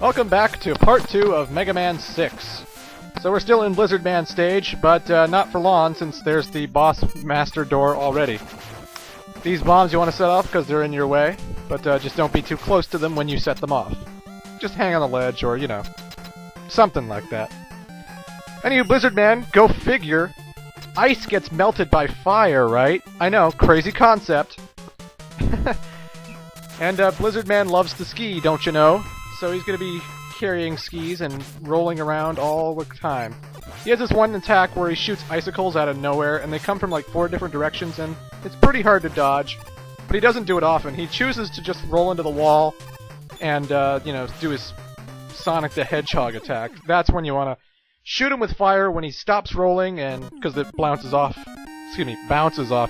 Welcome back to part 2 of Mega Man 6. So we're still in Blizzard Man stage, but not for long since there's the boss master door already. These bombs you want to set off because they're in your way, but just don't be too close to them when you set them off. Just hang on the ledge or, you know, something like that. Anyway, Blizzard Man, go figure. Ice gets melted by fire, right? I know, crazy concept. And Blizzard Man loves to ski, don't you know? So he's going to be carrying skis and rolling around all the time. He has this one attack where he shoots icicles out of nowhere, and they come from like 4 different directions, and it's pretty hard to dodge. But he doesn't do it often. He chooses to just roll into the wall and, you know, do his Sonic the Hedgehog attack. That's when you want to shoot him with fire when he stops rolling, and because it bounces off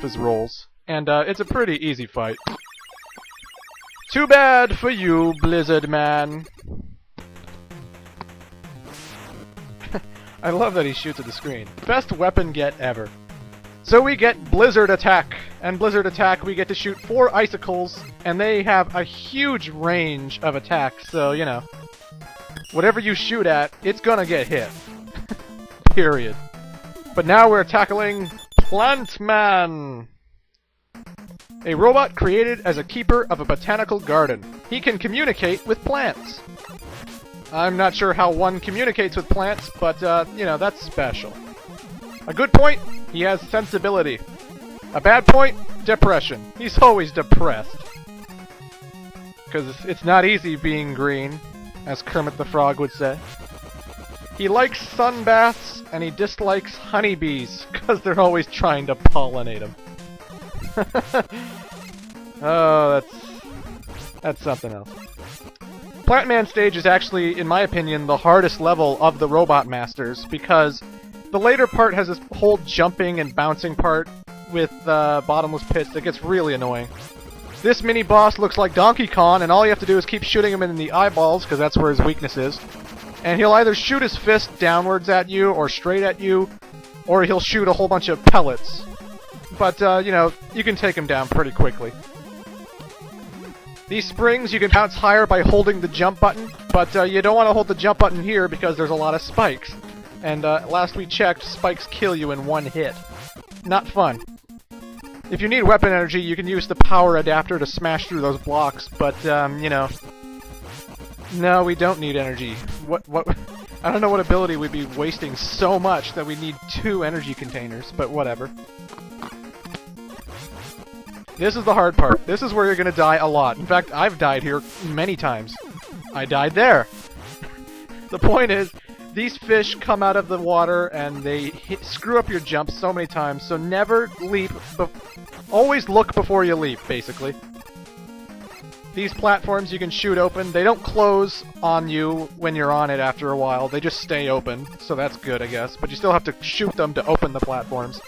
his rolls. And it's a pretty easy fight. Too bad for you, Blizzard Man. I love that he shoots at the screen. Best weapon get ever. So we get Blizzard Attack. And Blizzard Attack, we get to shoot 4 icicles, and they have a huge range of attacks, so, you know. Whatever you shoot at, it's gonna get hit. Period. But now we're tackling Plant Man. A robot created as a keeper of a botanical garden. He can communicate with plants. I'm not sure how one communicates with plants, but, you know, that's special. A good point, he has sensibility. A bad point, depression. He's always depressed. Because it's not easy being green, as Kermit the Frog would say. He likes sun baths, and he dislikes honeybees, because they're always trying to pollinate him. Oh, that's something else. Plant Man stage is actually, in my opinion, the hardest level of the Robot Masters, because the later part has this whole jumping and bouncing part with bottomless pits that gets really annoying. This mini-boss looks like Donkey Kong, and all you have to do is keep shooting him in the eyeballs, because that's where his weakness is. And he'll either shoot his fist downwards at you, or straight at you, or he'll shoot a whole bunch of pellets. But, you know, you can take him down pretty quickly. These springs, you can bounce higher by holding the jump button, but you don't want to hold the jump button here because there's a lot of spikes. And last we checked, spikes kill you in 1 hit. Not fun. If you need weapon energy, you can use the power adapter to smash through those blocks, but, you know... No, we don't need energy. What... I don't know what ability we'd be wasting so much that we need 2 energy containers, but whatever. This is the hard part. This is where you're gonna die a lot. In fact, I've died here many times. I died there. The point is, these fish come out of the water and they screw up your jump so many times, so never leap. Always look before you leap, basically. These platforms you can shoot open. They don't close on you when you're on it after a while. They just stay open, so that's good, I guess. But you still have to shoot them to open the platforms.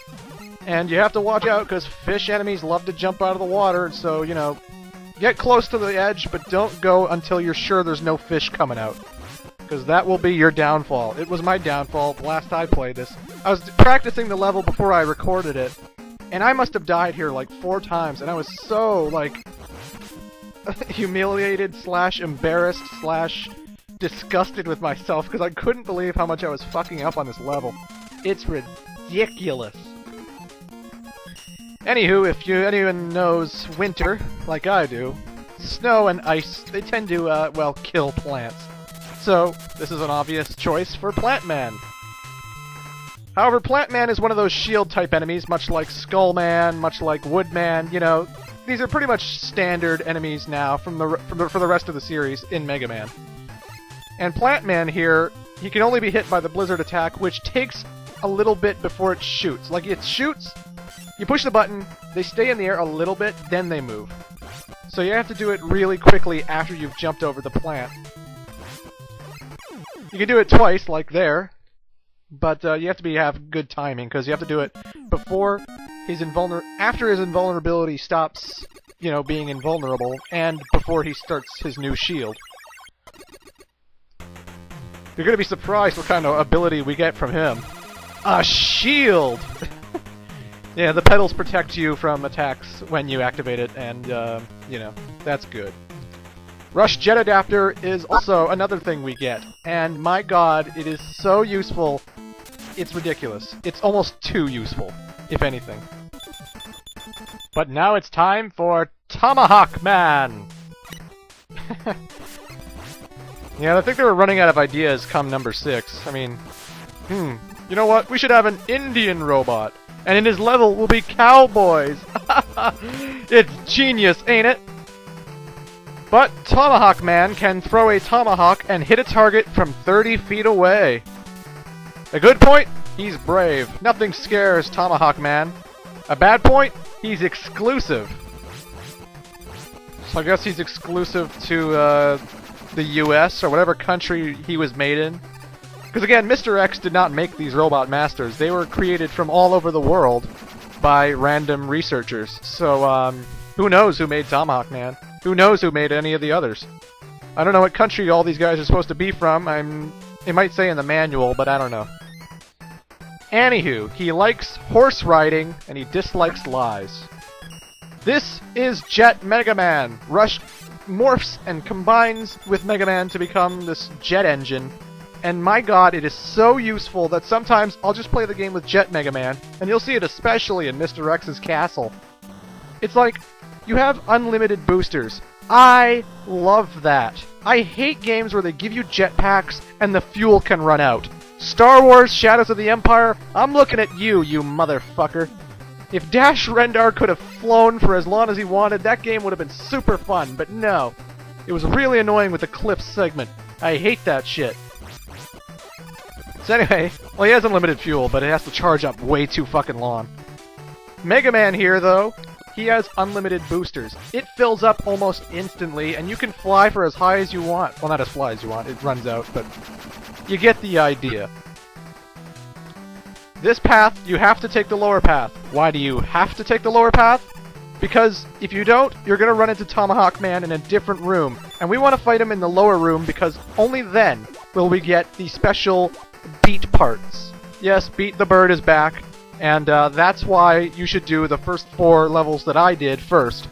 And you have to watch out, because fish enemies love to jump out of the water, so, you know, get close to the edge, but don't go until you're sure there's no fish coming out. Because that will be your downfall. It was my downfall the last I played this. I was practicing the level before I recorded it, and I must have died here like 4 times, and I was so, like, humiliated / embarrassed / disgusted with myself, because I couldn't believe how much I was fucking up on this level. It's ridiculous. Anywho, if anyone knows winter, like I do, snow and ice, they tend to, well, kill plants. So, this is an obvious choice for Plant Man. However, Plant Man is one of those shield-type enemies, much like Skull Man, much like Wood Man, you know. These are pretty much standard enemies now for the rest of the series in Mega Man. And Plant Man here, he can only be hit by the Blizzard Attack, which takes a little bit before it shoots. Like, it shoots... You push the button, they stay in the air a little bit, then they move. So you have to do it really quickly after you've jumped over the plant. You can do it twice, like there, but you have to have good timing, because you have to do it before after his invulnerability stops, you know, being invulnerable, and before he starts his new shield. You're gonna be surprised what kind of ability we get from him. A shield! Yeah, the pedals protect you from attacks when you activate it, and, you know, that's good. Rush Jet Adapter is also another thing we get, and my god, it is so useful, it's ridiculous. It's almost too useful, if anything. But now it's time for Tomahawk Man! Yeah, I think they were running out of ideas come number 6. I mean, you know what? We should have an Indian robot, and in his level will be cowboys! It's genius, ain't it? But Tomahawk Man can throw a tomahawk and hit a target from 30 feet away. A good point? He's brave. Nothing scares Tomahawk Man. A bad point? He's exclusive. So I guess he's exclusive to the US or whatever country he was made in. Because again, Mr. X did not make these robot masters. They were created from all over the world by random researchers. So who knows who made Tomahawk Man? Who knows who made any of the others? I don't know what country all these guys are supposed to be from. It might say in the manual, but I don't know. Anywho, he likes horse riding, and he dislikes lies. This is Jet Mega Man. Rush morphs and combines with Mega Man to become this jet engine. And my god, it is so useful that sometimes I'll just play the game with Jet Mega Man, and you'll see it especially in Mr. X's castle. It's like, you have unlimited boosters. I love that. I hate games where they give you jetpacks and the fuel can run out. Star Wars Shadows of the Empire, I'm looking at you, you motherfucker. If Dash Rendar could have flown for as long as he wanted, that game would have been super fun, but no. It was really annoying with the Cliff segment. I hate that shit. So anyway, well, he has unlimited fuel, but it has to charge up way too fucking long. Mega Man here, though, he has unlimited boosters. It fills up almost instantly, and you can fly for as high as you want. Well, not as fly as you want, it runs out, but you get the idea. This path, you have to take the lower path. Why do you have to take the lower path? Because if you don't, you're going to run into Tomahawk Man in a different room, and we want to fight him in the lower room because only then will we get the special beat parts. Yes, Beat the Bird is back. And that's why you should do the first 4 levels that I did first.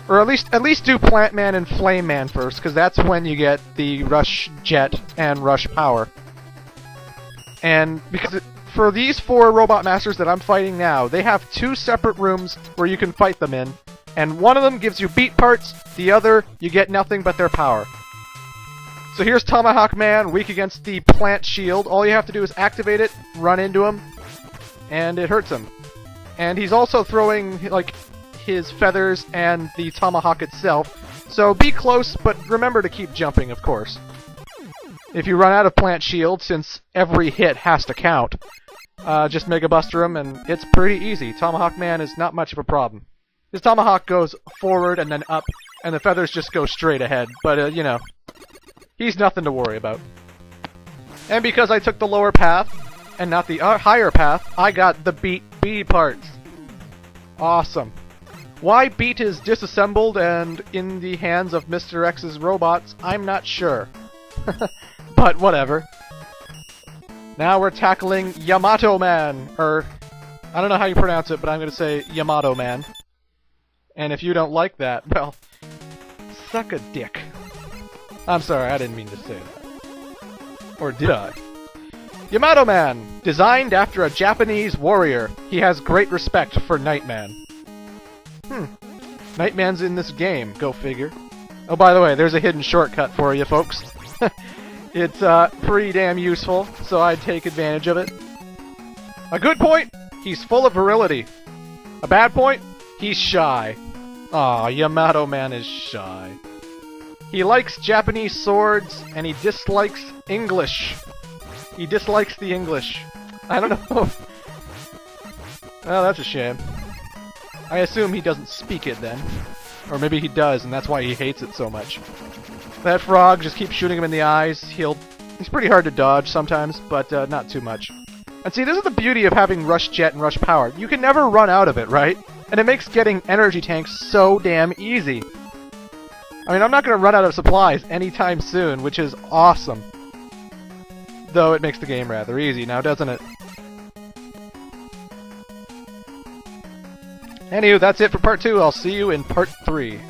Or at least do Plant Man and Flame Man first, because that's when you get the Rush Jet and Rush Power. And because for these 4 Robot Masters that I'm fighting now, they have 2 separate rooms where you can fight them in. And one of them gives you beat parts, the other you get nothing but their power. So here's Tomahawk Man, weak against the Plant Shield. All you have to do is activate it, run into him, and it hurts him. And he's also throwing, like, his feathers and the tomahawk itself. So be close, but remember to keep jumping, of course. If you run out of Plant Shield, since every hit has to count, just Mega Buster him, and it's pretty easy. Tomahawk Man is not much of a problem. His tomahawk goes forward and then up, and the feathers just go straight ahead. But, you know, he's nothing to worry about. And because I took the lower path, and not the higher path, I got the Beat B parts. Awesome. Why Beat is disassembled and in the hands of Mr. X's robots, I'm not sure. But whatever. Now we're tackling Yamato Man, or I don't know how you pronounce it, but I'm going to say Yamato Man. And if you don't like that, well, suck a dick. I'm sorry, I didn't mean to say that. Or did I? Yamato Man! Designed after a Japanese warrior, he has great respect for Nightman. Nightman's in this game, go figure. Oh, by the way, there's a hidden shortcut for you folks. It's pretty damn useful, so I'd take advantage of it. A good point, he's full of virility. A bad point, he's shy. Aw, Yamato Man is shy. He likes Japanese swords, and he dislikes English. He dislikes the English. I don't know. Well, that's a shame. I assume he doesn't speak it then. Or maybe he does, and that's why he hates it so much. That frog, just keep shooting him in the eyes. He's pretty hard to dodge sometimes, but not too much. And see, this is the beauty of having Rush Jet and Rush Power. You can never run out of it, right? And it makes getting energy tanks so damn easy. I mean, I'm not going to run out of supplies anytime soon, which is awesome. Though it makes the game rather easy now, doesn't it? Anywho, that's it for part 2. I'll see you in part 3.